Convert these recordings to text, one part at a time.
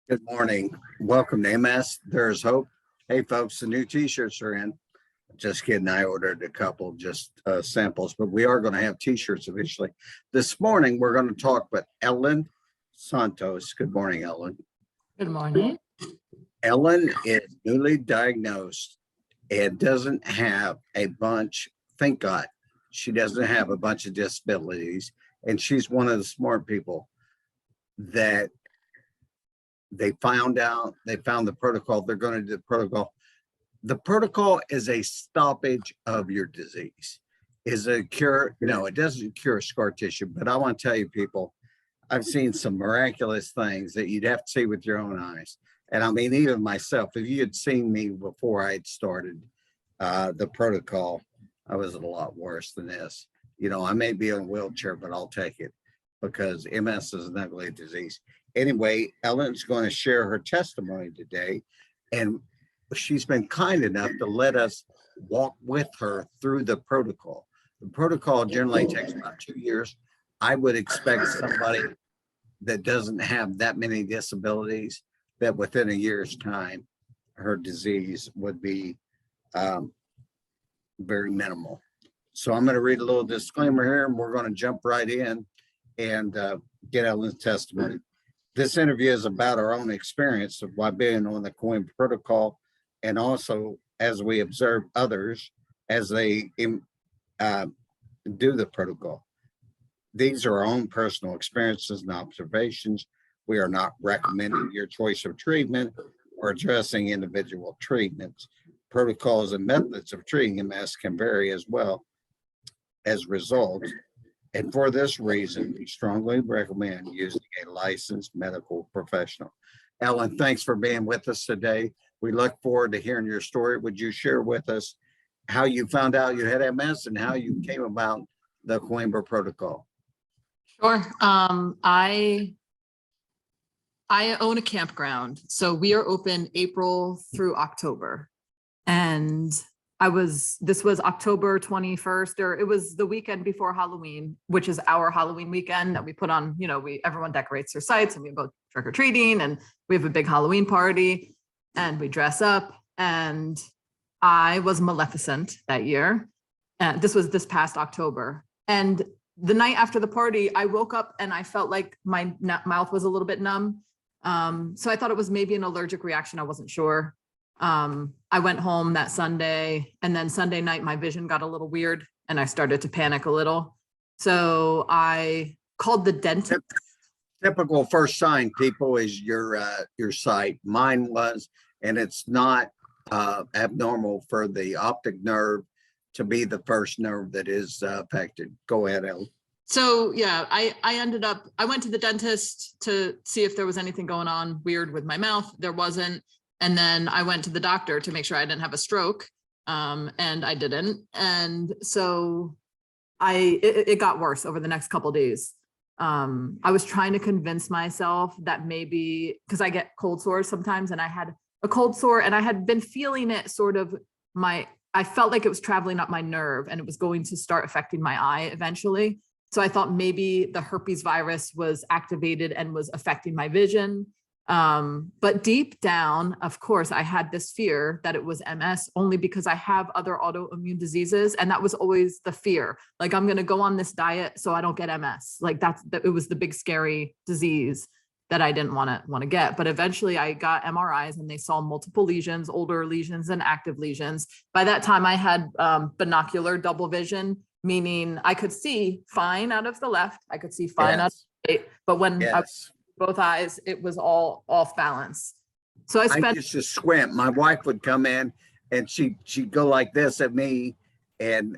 Good morning. Welcome to MS. There's Hope. Hey, folks, the new t-shirts are in. Just kidding. I ordered a couple just samples, but we are going to have t-shirts eventually. This morning, we're going to talk with Ellen Sontos. Good morning, Ellen. Good morning. Ellen is newly diagnosed and doesn't have a bunch, thank God, she doesn't have a bunch of disabilities. And she's one of the smart people that they found the protocol. They're going to do the protocol. The protocol is a stoppage of your disease. Is a cure? No, it doesn't cure scar tissue, but I want to tell you, people, I've seen some miraculous things that you'd have to see with your own eyes. And I mean, even myself, if you had seen me before I had started the protocol, I was a lot worse than this. You know, I may be in a wheelchair, but I'll take it because MS is an ugly disease. Anyway, Ellen's going to share her testimony today, and she's been kind enough to let us walk with her through the protocol. The protocol generally takes about 2 years. I would expect somebody that doesn't have that many disabilities that within a year's time, her disease would be very minimal. So I'm going to read a little disclaimer here, and we're going to jump right in and get Ellen's testimony. This interview is about our own experience of why being on the Coimbra Protocol, and also as we observe others as they do the protocol. These are our own personal experiences and observations. We are not recommending your choice of treatment or addressing individual treatments. Protocols and methods of treating MS can vary as well as results. And for this reason, we strongly recommend using a licensed medical professional. Ellen, thanks for being with us today. We look forward to hearing your story. Would you share with us how you found out you had MS and how you came about the Coimbra Protocol? Sure. I own a campground, so we are open April through October, and this was October 21st, or it was the weekend before Halloween, which is our Halloween weekend that we put on, you know, everyone decorates their sites and we go trick or treating and we have a big Halloween party and we dress up. And I was Maleficent that year. And this was this past October. And the night after the party, I woke up and I felt like my mouth was a little bit numb. So I thought it was maybe an allergic reaction. I wasn't sure. I went home that Sunday, and then Sunday night, my vision got a little weird and I started to panic a little. So I called the dentist. Typical first sign, people, is your sight. Mine was, and it's not abnormal for the optic nerve to be the first nerve that is affected. Go ahead, Ellen. So yeah, I went to the dentist to see if there was anything going on weird with my mouth. There wasn't. And then I went to the doctor to make sure I didn't have a stroke, and I didn't. And so it got worse over the next couple of days. I was trying to convince myself that maybe, because I get cold sores sometimes, and I had a cold sore and I had been feeling it sort of I felt like it was traveling up my nerve and it was going to start affecting my eye eventually. So I thought maybe the herpes virus was activated and was affecting my vision. But deep down, of course, I had this fear that it was MS only because I have other autoimmune diseases. And that was always the fear. Like, I'm going to go on this diet so I don't get MS. Like it was the big, scary disease that I didn't want to get. But eventually I got MRIs and they saw multiple lesions, older lesions and active lesions. By that time I had binocular double vision, meaning I could see fine out of the left. I could see fine out of the right. But when I both eyes, it was all off balance. So I used to squint. My wife would come in and she'd go like this at me and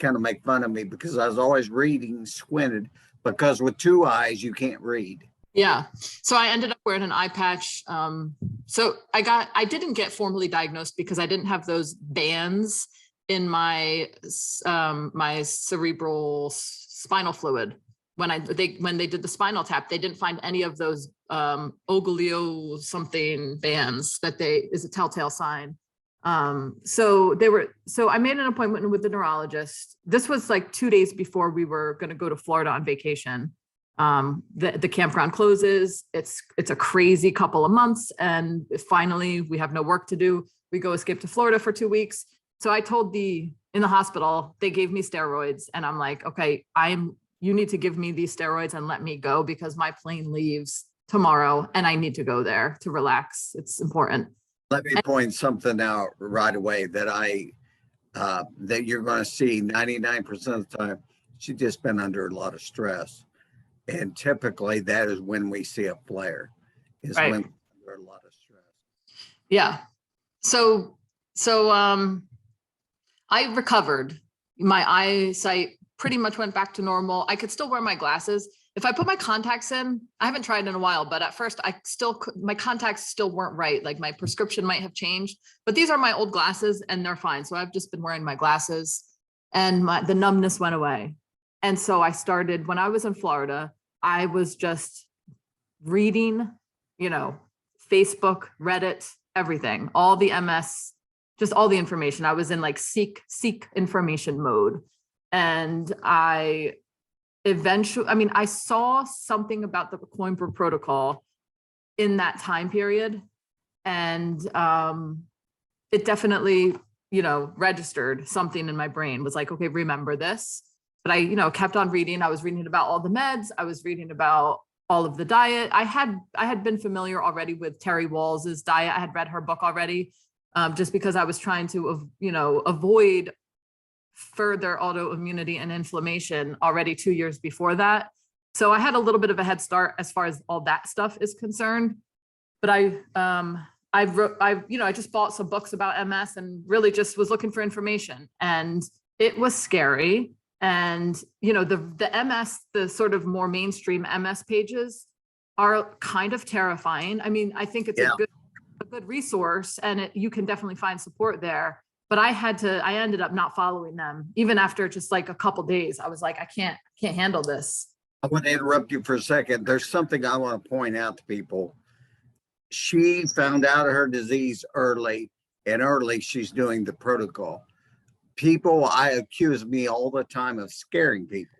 kind of make fun of me because I was always reading squinted, because with two eyes you can't read. Yeah. So I ended up wearing an eye patch. So I didn't get formally diagnosed because I didn't have those bands in my my cerebral spinal fluid. When they did the spinal tap, they didn't find any of those oglio something bands that is a telltale sign. So I made an appointment with the neurologist. This was like 2 days before we were going to go to Florida on vacation. The campground closes. It's a crazy couple of months. And finally we have no work to do. We go escape to Florida for 2 weeks. So I told in the hospital, they gave me steroids and I'm like, okay, you need to give me these steroids and let me go because my plane leaves tomorrow and I need to go there to relax. It's important. Let me point something out right away that that you're going to see 99% of the time. She's just been under a lot of stress. And typically that is when we see a flare, is Right. when we're under a lot of stress. Yeah. So I recovered. My eyesight pretty much went back to normal. I could still wear my glasses. If I put my contacts in, I haven't tried in a while, but at first my contacts still weren't right. Like my prescription might have changed, but these are my old glasses and they're fine. So I've just been wearing my glasses and the numbness went away. And so I started, when I was in Florida, I was just reading, Facebook, Reddit, everything, all the MS, just all the information. I was in like seek information mode. And I saw something about the Coimbra Protocol in that time period. And it definitely, registered something in my brain, was like, okay, remember this. But I, kept on reading. I was reading about all the meds. I was reading about all of the diet. I had been familiar already with Terry Walls's diet. I had read her book already, just because I was trying to, avoid further autoimmunity and inflammation already 2 years before that. So I had a little bit of a head start as far as all that stuff is concerned. But I just bought some books about MS and really just was looking for information, and it was scary. And, the MS, the sort of more mainstream MS pages are kind of terrifying. I mean, I think it's a good resource and you can definitely find support there. But I ended up not following them. Even after just like a couple days, I was like, I can't handle this. I want to interrupt you for a second. There's something I want to point out to people. She found out her disease early, and early she's doing the protocol. I accuse me all the time of scaring people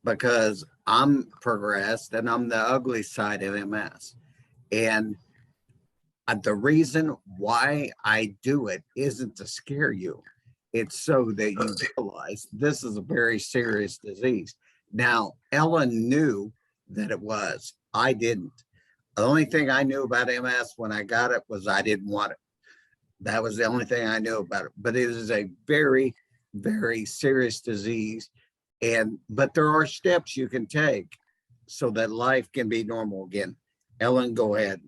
because I'm progressed and I'm the ugly side of MS. And the reason why I do it isn't to scare you. It's so that you realize this is a very serious disease. Now, Ellen knew that it was. I didn't. The only thing I knew about MS when I got it was I didn't want it. That was the only thing I knew about it. But it is a very, very serious disease. But there are steps you can take so that life can be normal again. Ellen, go ahead.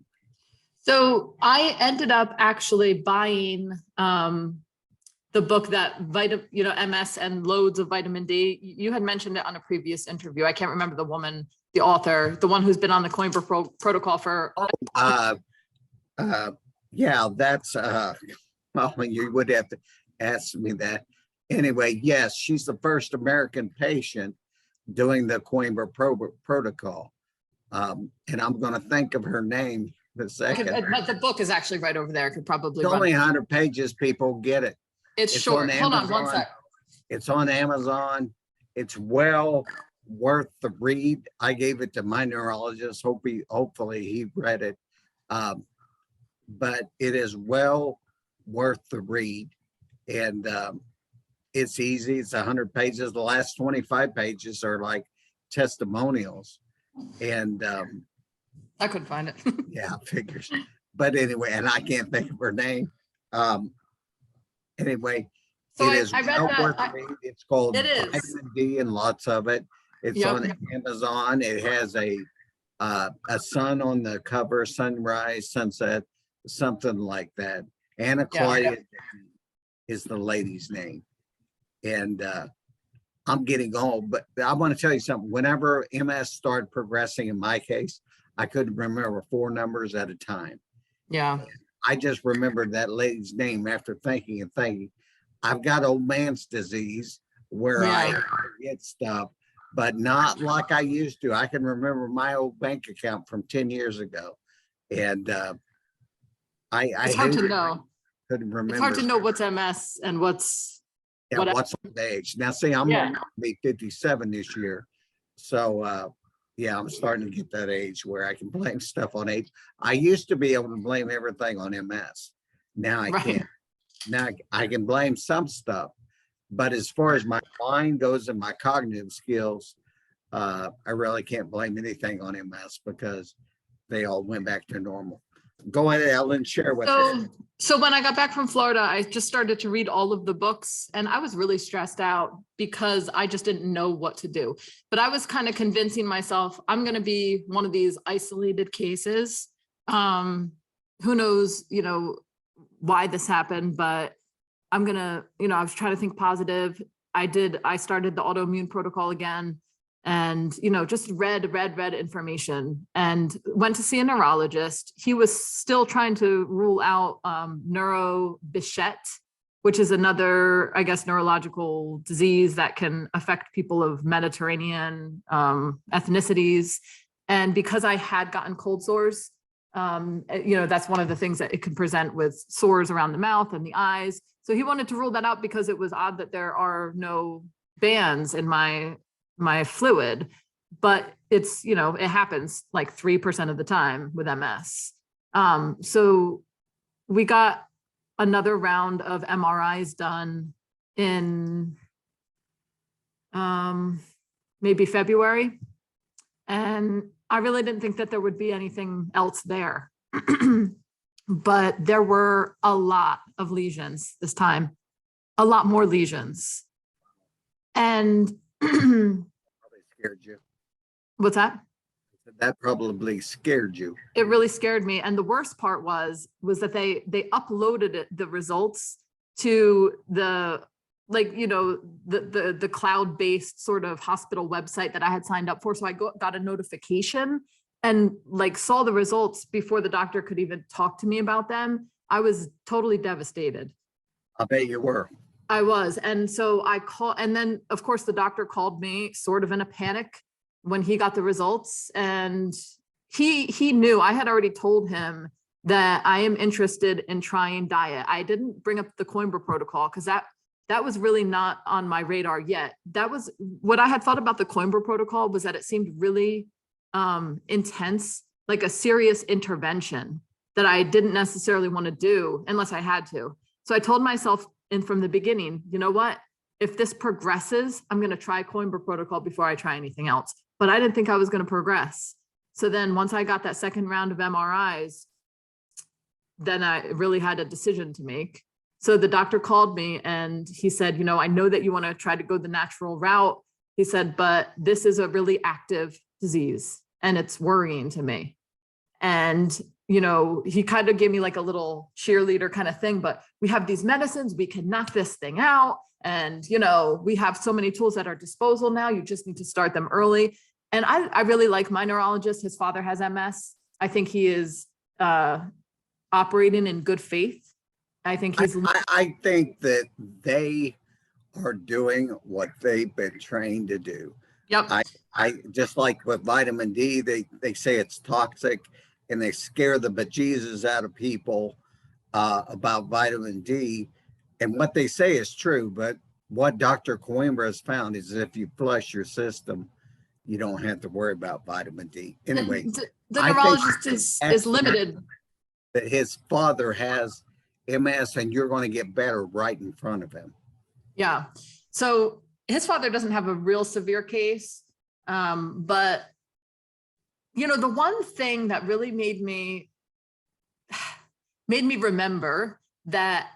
So I ended up actually buying the book that MS and loads of vitamin D. You had mentioned it on a previous interview. I can't remember the woman, the author, the one who's been on the Coimbra Protocol for. Yeah, that's well, you would have to ask me that. Anyway, yes, she's the first American patient doing the Coimbra Protocol. And I'm going to think of her name in a second. But the book is actually right over there. I could probably. It's only 100 pages. People get it. It's short. Hold on one sec. It's on Amazon. It's well worth the read. I gave it to my neurologist. Hopefully he read it. But it is well worth the read. And it's easy. It's 100 pages. The last 25 pages are like testimonials. And I couldn't find it. yeah, figures. But anyway, and I can't think of her name. Anyway, so it is well worth the read. It's called Vitamin D and lots of it. It's on Amazon. It has a sun on the cover, sunrise, sunset, something like that. Anna Claudia is the lady's name. And I'm getting old, but I want to tell you something. Whenever MS started progressing in my case, I couldn't remember 4 numbers at a time. Yeah. I just remembered that lady's name after thinking and thinking. I've got old man's disease where I forget stuff, but not like I used to. I can remember my old bank account from 10 years ago. And it's hard to know. Couldn't remember. It's hard to know what's MS and what's what's old age. Now, see, I'm gonna be 57 this year. So Yeah, I'm starting to get that age where I can blame stuff on age. I used to be able to blame everything on MS. Now I Right. can't. Now I can blame some stuff, but as far as my mind goes and my cognitive skills, I really can't blame anything on MS because they all went back to normal. Go ahead, Ellen, share with us. So when I got back from Florida, I just started to read all of the books and I was really stressed out because I just didn't know what to do. But I was kind of convincing myself I'm going to be one of these isolated cases. Who knows, why this happened, but I'm going to, I was trying to think positive. I started the autoimmune protocol again and, just read information and went to see a neurologist. He was still trying to rule out neurobichette, which is another, I guess, neurological disease that can affect people of Mediterranean ethnicities. And because I had gotten cold sores, that's one of the things that it can present with sores around the mouth and the eyes. So he wanted to rule that out because it was odd that there are no bands in my fluid, but it's, it happens like 3% of the time with MS. So we got another round of MRIs done in maybe February. And I really didn't think that there would be anything else there. But there were a lot of lesions this time, a lot more lesions. And Probably scared you. what's that? That probably scared you. It really scared me. And the worst part was that they uploaded the results to the the cloud-based sort of hospital website that I had signed up for. So I got a notification and saw the results before the doctor could even talk to me about them. I was totally devastated. I bet you were. I was. And so I called, and then of course the doctor called me sort of in a panic when he got the results. And he knew I had already told him that I am interested in trying diet. I didn't bring up the Coimbra Protocol because that was really not on my radar yet. That was what I had thought about the Coimbra Protocol, was that it seemed really intense, like a serious intervention that I didn't necessarily want to do unless I had to. So I told myself from the beginning, you know what, if this progresses, I'm going to try Coimbra Protocol before I try anything else. But I didn't think I was going to progress. So then once I got that second round of MRIs, then I really had a decision to make. So the doctor called me and he said, I know that you want to try to go the natural route. He said, but this is a really active disease and it's worrying to me. And, he kind of gave me like a little cheerleader kind of thing, but we have these medicines, we can knock this thing out. And, we have so many tools at our disposal now. You just need to start them early. And I really like my neurologist. His father has MS. I think he is operating in good faith. I think he's. I think that they are doing what they've been trained to do. Yep. I just like with vitamin D, they say it's toxic and they scare the bejesus out of people about vitamin D. And what they say is true, but what Dr. Coimbra has found is if you flush your system, you don't have to worry about vitamin D. Anyway, the neurologist is limited. That his father has MS and you're going to get better right in front of him. Yeah. So his father doesn't have a real severe case. But, the one thing that really made me remember that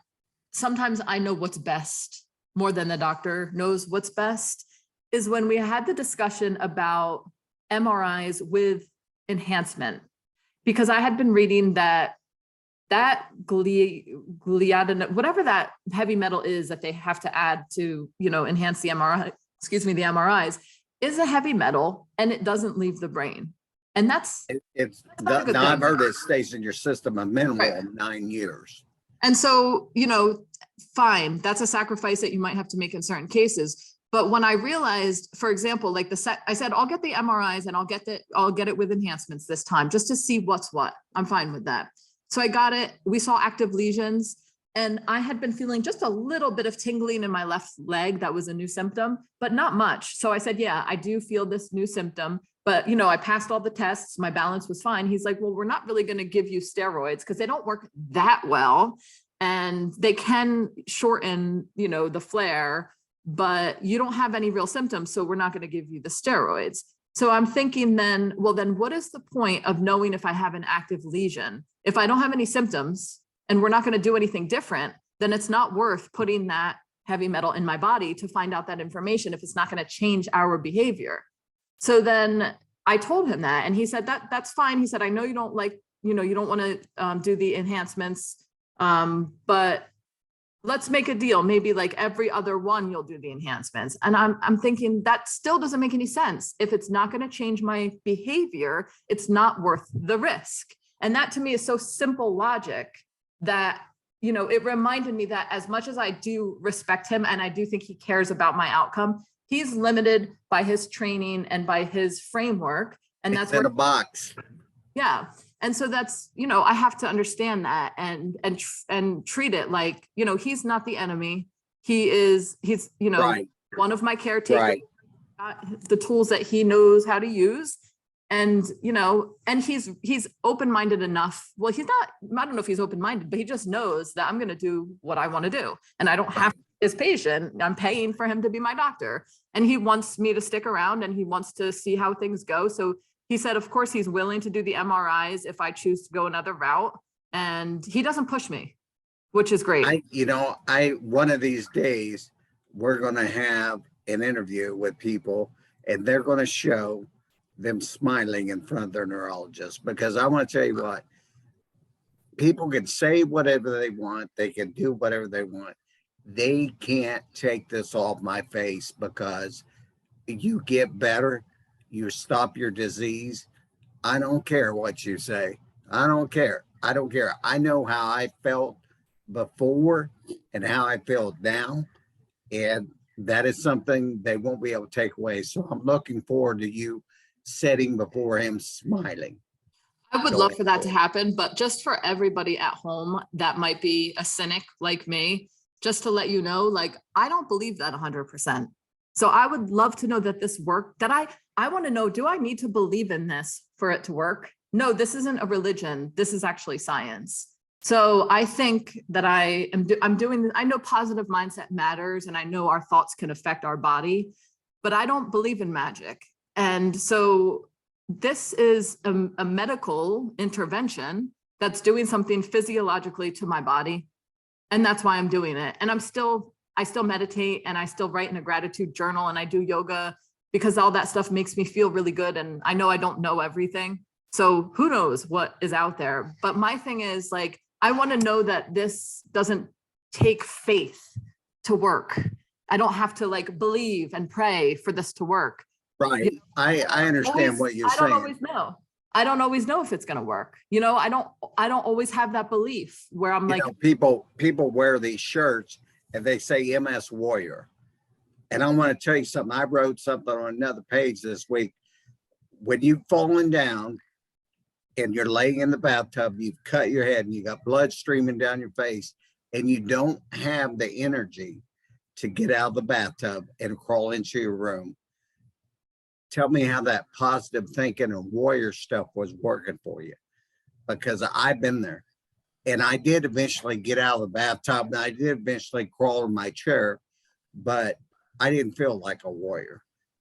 sometimes I know what's best more than the doctor knows what's best is when we had the discussion about MRIs with enhancement, because I had been reading that gliadin, whatever that heavy metal is that they have to add to, enhance the MRI, the MRIs, is a heavy metal and it doesn't leave the brain. And that's I've heard it stays in your system a minimum right. of 9 years. And so, fine, that's a sacrifice that you might have to make in certain cases. But when I realized, for example, I said, I'll get the MRIs and I'll get it with enhancements this time, just to see what's what. I'm fine with that. So I got it. We saw active lesions and I had been feeling just a little bit of tingling in my left leg. That was a new symptom, but not much. So I said, yeah, I do feel this new symptom, but I passed all the tests. My balance was fine. He's like, well, we're not really going to give you steroids because they don't work that well. And they can shorten, the flare, but you don't have any real symptoms. So we're not going to give you the steroids. So I'm thinking then, well, then what is the point of knowing if I have an active lesion? If I don't have any symptoms and we're not going to do anything different, then it's not worth putting that heavy metal in my body to find out that information if it's not going to change our behavior. So then I told him that, and he said that's fine. He said, I know you don't like, you don't want to do the enhancements, but let's make a deal. Maybe like every other one you'll do the enhancements. And I'm thinking that still doesn't make any sense. If it's not going to change my behavior, it's not worth the risk. And that to me is so simple logic that, it reminded me that as much as I do respect him and I do think he cares about my outcome, he's limited by his training and by his framework. And that's in a box. Yeah. And so that's, I have to understand that and treat it like, he's not the enemy. He's, Right. one of my caretakers, Right. The tools that he knows how to use. And, and he's open-minded enough. Well, I don't know if he's open-minded, but he just knows that I'm going to do what I want to do. And I don't have his patient. I'm paying for him to be my doctor. And he wants me to stick around and he wants to see how things go. So he said, of course, he's willing to do the MRIs if I choose to go another route. And he doesn't push me, which is great. One of these days, we're going to have an interview with people and they're going to show them smiling in front of their neurologist, because I want to tell you what, people can say whatever they want. They can do whatever they want. They can't take this off my face, because you get better, you stop your disease. I don't care what you say. I don't care. I know how I felt before and how I feel now. And that is something they won't be able to take away. So I'm looking forward to you sitting before him smiling. I would love for that to happen, but just for everybody at home that might be a cynic like me, just to let you know, like, I don't believe that 100%. So I would love to know that this worked, that I want to know, do I need to believe in this for it to work? No, this isn't a religion. This is actually science. So I think that I'm doing, I know positive mindset matters and I know our thoughts can affect our body, but I don't believe in magic. And so this is a medical intervention that's doing something physiologically to my body. And that's why I'm doing it. And I still meditate and I still write in a gratitude journal and I do yoga, because all that stuff makes me feel really good. And I know I don't know everything. So who knows what is out there. But my thing is, like, I want to know that this doesn't take faith to work. I don't have to like believe and pray for this to work. Right. I understand what you're saying. I don't always know if it's going to work. I don't always have that belief where I'm like, people wear these shirts and they say MS Warrior. And I want to tell you something. I wrote something on another page this week. When you've fallen down and you're laying in the bathtub, you've cut your head and you got blood streaming down your face and you don't have the energy to get out of the bathtub and crawl into your room. Tell me how that positive thinking and warrior stuff was working for you, because I've been there. And I did eventually get out of the bathtub and I did eventually crawl in my chair, but I didn't feel like a warrior.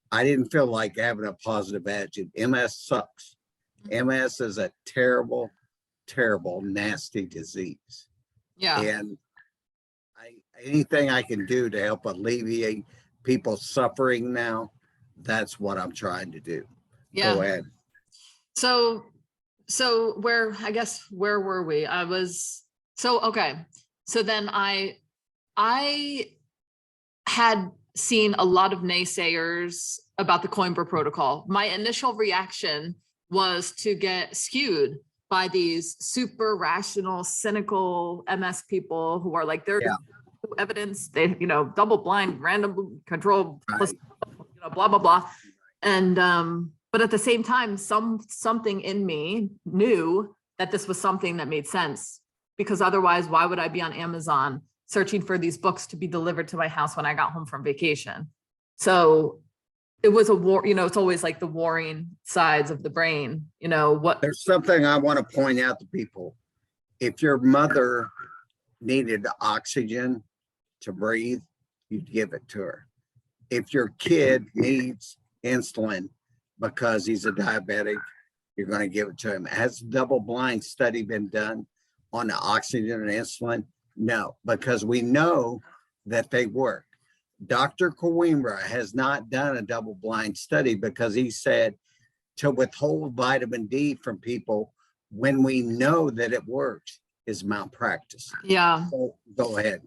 I didn't feel like having a positive attitude. MS sucks. MS is a terrible, terrible, nasty disease. Yeah. And anything I can do to help alleviate people's suffering now, that's what I'm trying to do. Yeah. Go ahead. So where were we? Okay. So then I had seen a lot of naysayers about the Coimbra Protocol. My initial reaction was to get skewed by these super rational, cynical MS people who are like, they're evidence, they, double blind, random control, right. Blah, blah, blah. And, but at the same time, something in me knew that this was something that made sense, because otherwise, why would I be on Amazon searching for these books to be delivered to my house when I got home from vacation? So it was a war, it's always like the warring sides of the brain, what, There's something I want to point out to people. If your mother needed oxygen to breathe, you'd give it to her. If your kid needs insulin because he's a diabetic, you're going to give it to him. Has a double-blind study been done on the oxygen and insulin? No, because we know that they work. Dr. Coimbra has not done a double-blind study because he said to withhold vitamin D from people when we know that it works is malpractice. yeah. So go ahead.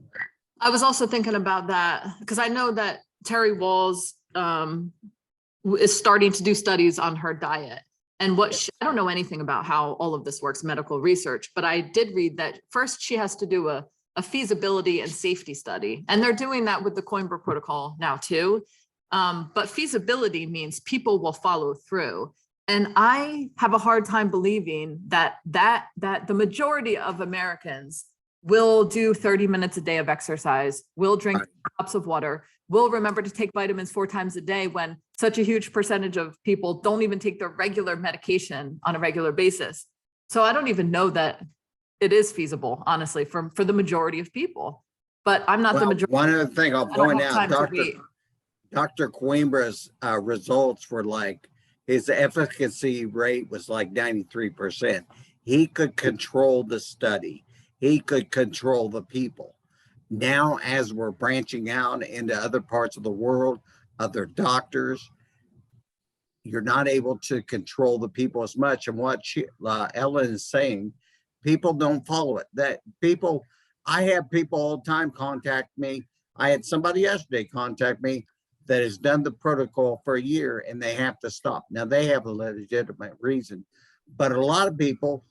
I was also thinking about that because I know that Terry Walls is starting to do studies on her diet. And I don't know anything about how all of this works, medical research, but I did read that first she has to do a feasibility and safety study. And they're doing that with the Coimbra Protocol now too. But feasibility means people will follow through. And I have a hard time believing that the majority of Americans will do 30 minutes a day of exercise, will drink cups of water, will remember to take vitamins 4 times a day when such a huge percentage of people don't even take their regular medication on a regular basis. So I don't even know that it is feasible, honestly, for the majority of people. But I'm not the majority. One other thing I'll point out, Dr. Coimbra's results were like, his efficacy rate was like 93%. He could control the study. He could control the people. Now, as we're branching out into other parts of the world, other doctors, you're not able to control the people as much. And what Ellen is saying, people don't follow it. I have people all the time contact me. I had somebody yesterday contact me that has done the protocol for a year and they have to stop. Now they have a legitimate reason, but a lot of people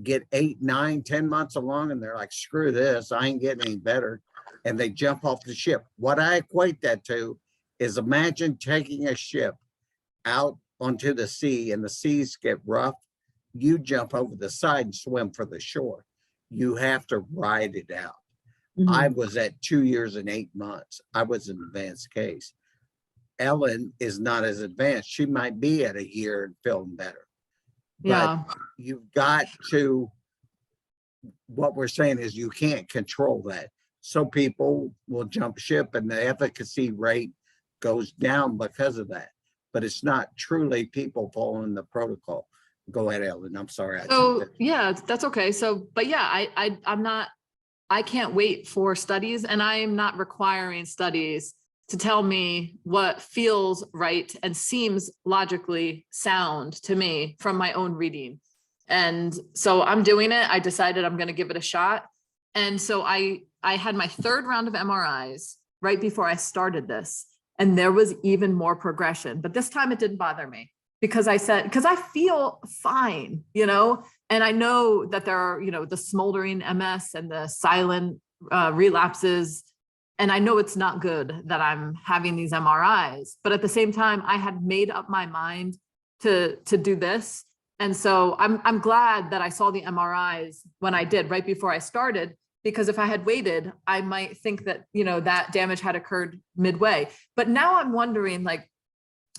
get 8, 9, 10 months along and they're like, screw this, I ain't getting any better. And they jump off the ship. What I equate that to is imagine taking a ship out onto the sea and the seas get rough. You jump over the side and swim for the shore. You have to ride it out. Mm-hmm. I was at 2 years and 8 months. I was an advanced case. Ellen is not as advanced. She might be at a year and feeling better. Yeah. But you've got to, what we're saying is you can't control that. So people will jump ship and the efficacy rate goes down because of that. But it's not truly people following the protocol. Go ahead, Ellen. I'm sorry. So yeah, that's okay. So, but yeah, I can't wait for studies, and I'm not requiring studies to tell me what feels right and seems logically sound to me from my own reading. And so I'm doing it. I decided I'm going to give it a shot. And so I had my 3rd round of MRIs right before I started this. And there was even more progression, but this time it didn't bother me because I feel fine, and I know that there are, the smoldering MS and the silent relapses. And I know it's not good that I'm having these MRIs, but at the same time, I had made up my mind to do this. And so I'm glad that I saw the MRIs when I did right before I started, because if I had waited, I might think that, that damage had occurred midway. But now I'm wondering, like,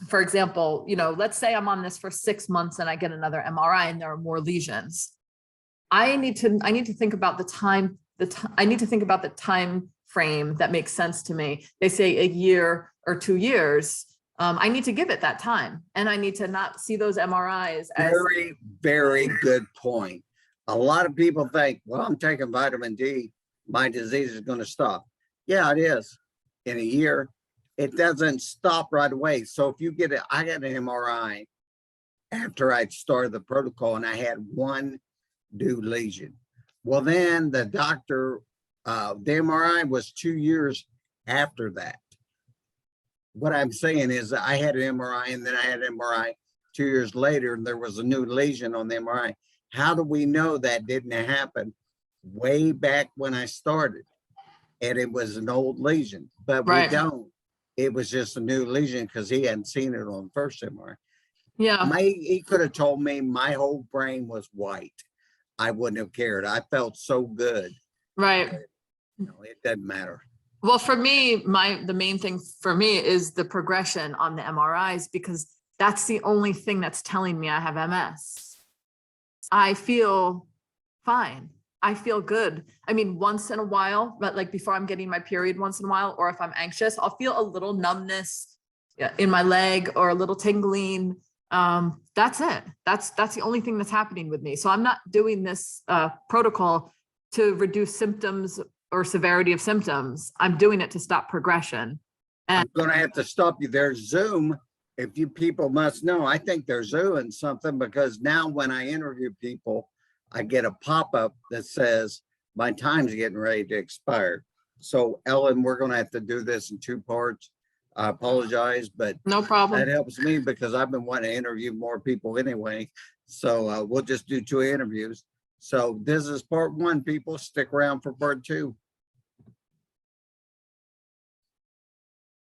for example, let's say I'm on this for 6 months and I get another MRI and there are more lesions. I need to think about the time. I need to think about the time frame that makes sense to me. They say a year or 2 years. I need to give it that time, and I need to not see those MRIs as very, very good point. A lot of people think, well, I'm taking vitamin D, my disease is going to stop. Yeah, it is. In a year, it doesn't stop right away. So if you I got an MRI after I'd started the protocol and I had 1 new lesion. Well, then the doctor, the MRI was 2 years after that. What I'm saying is I had an MRI and then I had an MRI 2 years later and there was a new lesion on the MRI. How do we know that didn't happen way back when I started? And it was an old lesion, but we don't. It was just a new lesion because he hadn't seen it on the first MRI. Yeah. He could have told me my whole brain was white. I wouldn't have cared. I felt so good. Right. It doesn't matter. Well, for me, the main thing for me is the progression on the MRIs, because that's the only thing that's telling me I have MS. I feel fine. I feel good. I mean, once in a while, but like before I'm getting my period once in a while, or if I'm anxious, I'll feel a little numbness in my leg or a little tingling. That's it. That's the only thing that's happening with me. So I'm not doing this protocol to reduce symptoms or severity of symptoms. I'm doing it to stop progression. I'm gonna have to stop you there. Zoom, if you people must know, I think they're doing something, because now when I interview people, I get a pop-up that says my time's getting ready to expire. So Ellen, we're gonna have to do this in 2 parts. I apologize, but No that problem. helps me because I've been wanting to interview more people anyway. So we'll just do 2 interviews. So this is part 1, people. Stick around for part 2.